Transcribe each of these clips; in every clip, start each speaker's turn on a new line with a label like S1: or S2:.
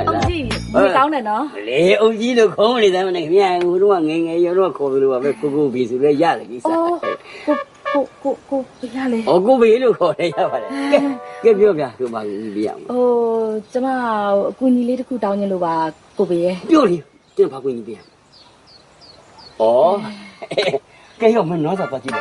S1: ông gì gì cáo này nó
S2: lẽ ông gì đâu không này ta này nghe đúng không nghe nghe nó khổ luôn mà cô bị sự đấy ra là cái sao
S1: cô raเลย
S2: cô bị nó khổ đấy ra vậy cái biểu kìa cứ bằng gì vậy
S1: chứ mà cô nhìn lấy cô đau như lúc bà cô bị
S2: biểu đi chứ mà cô nhìn đi cái ông mình nói sao ta chỉ được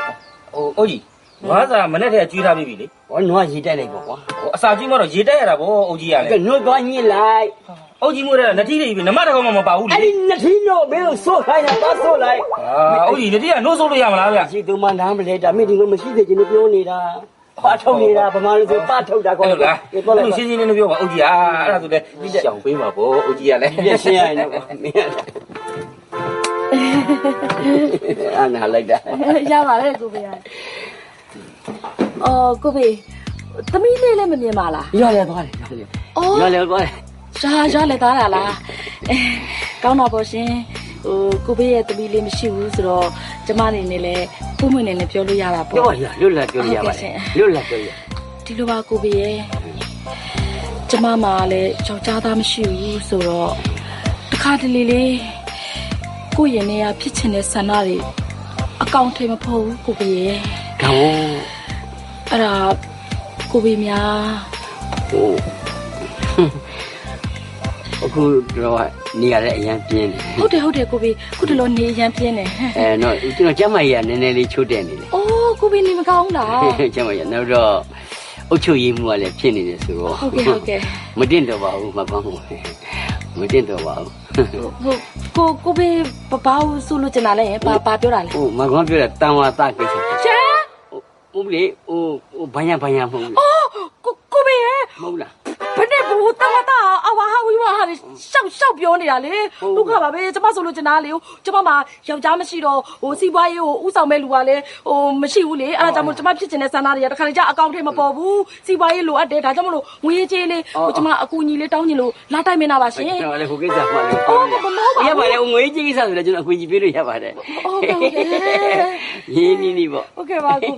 S3: ông gì hóa ra mình đây truy ra bị đấy
S2: nói gì đây này cô
S3: sao chứ mà rồi gì đây là bố ông gì à
S2: cái nói có như lại
S3: ông gì mua đây là thi đi nằm ở đâu mà bảo
S2: anh là thi nó bây giờ số khai là ta số lại
S3: ông gì thì nó số được làm nào vậy
S2: chỉ tôi mà làm để đã mấy đứa mình chỉ để cho nó biểu này ra ba thâu này ra, mà nó ba thâu đã có
S3: là cái xin nó biểu ông gì à, là tôi đây chồng với mà bố ông gì à đấy,
S2: biết xe này anh nào lấy đã,
S1: ra mà đấy cô về, cô về, tao mới lên mình mà là,
S2: ra lên thôi, ra lên thôi,
S1: ra lên đó là, câu nào bảo xin, cô về tao mới lên xíu rồi, cho mà này là, cô mình nàyပြောluôn là
S2: bảo, luôn là vậy, luôn là vậy,
S1: thì lúc mà cô về, cho mà là cháu cha ta mới xíu rồi, khá là lì cô爷呢呀，皮钱的山那里，刚才嘛跑过去。
S2: 刚
S1: 啊，过去咩？
S2: အခုတော့နေရတဲ့အရင်ပြင်းတယ်
S1: ဟုတ်တယ်ကိုဘီခုတလောနေရန်ပြင်းတယ်
S2: နော်ကျွန်တော်ကျမကြီးကနည်းနည်းလေးချိုးတက်နေတယ်
S1: အိုးကိုဘီနေမကောင်းလား
S2: ကျမကြီးနောက်တော့အုတ်ချုပ်ရည်မှုကလည်းဖြစ်နေတယ်ဆိုတော့
S1: ဟုတ်ကဲ့
S2: မတင်တော့ပါဘူးမကောင်းဘူးမတင်တော့ပါဘူး
S1: ကိုဘီဘာဆူလို့ကျင်လာလဲဘာပြောတာလဲ
S2: ဟိုမကောင်းပြောတာတန်ဝါသကိစ္စ
S1: ရှာ
S2: ဟုတ်လေဟိုဘာညာမဟုတ်ဘူး
S1: အော်ကိုဘီရဲ့
S2: မဟုတ်လား
S1: ဘယ်နဲ့ဘူးတမတာအဝါဟာဝီဝါဟာရှောက်ပြောနေတာလေဒုက္ခပါပဲကျမဆိုလို့ကျင်သားလေကျမမှာယောက်ျားမရှိတော့ဟိုစီးပွားရေးဟိုဥဆောင်မဲ့လူကလည်းဟိုမရှိဘူးလေအဲ့ဒါကြောင့်မို့ကျမဖြစ်ချင်တဲ့ဆန္ဒတွေကတခါလေကြာအကောင့်ထဲမပေါ်ဘူးစီးပွားရေးလိုအပ်တယ်ဒါကြောင့်မလို့ငွေကြေးလေးဟိုကျမအကူအညီလေးတောင်းချင်လို့လာတိုက်မင်းတာပါရှင်
S2: ကျွန်တော်လည်းဟိုကိစ္စမှလည်းဟုတ်ရပါတယ်ငွေကြေးကိစ္စဆိုလည်းကျွန်တော်အကူအညီပေးလို့ရပါတယ်
S1: ဟုတ်ကဲ့
S2: ရင်းနီးနီးပေါ့
S1: ဟုတ်ကဲ့ပါကို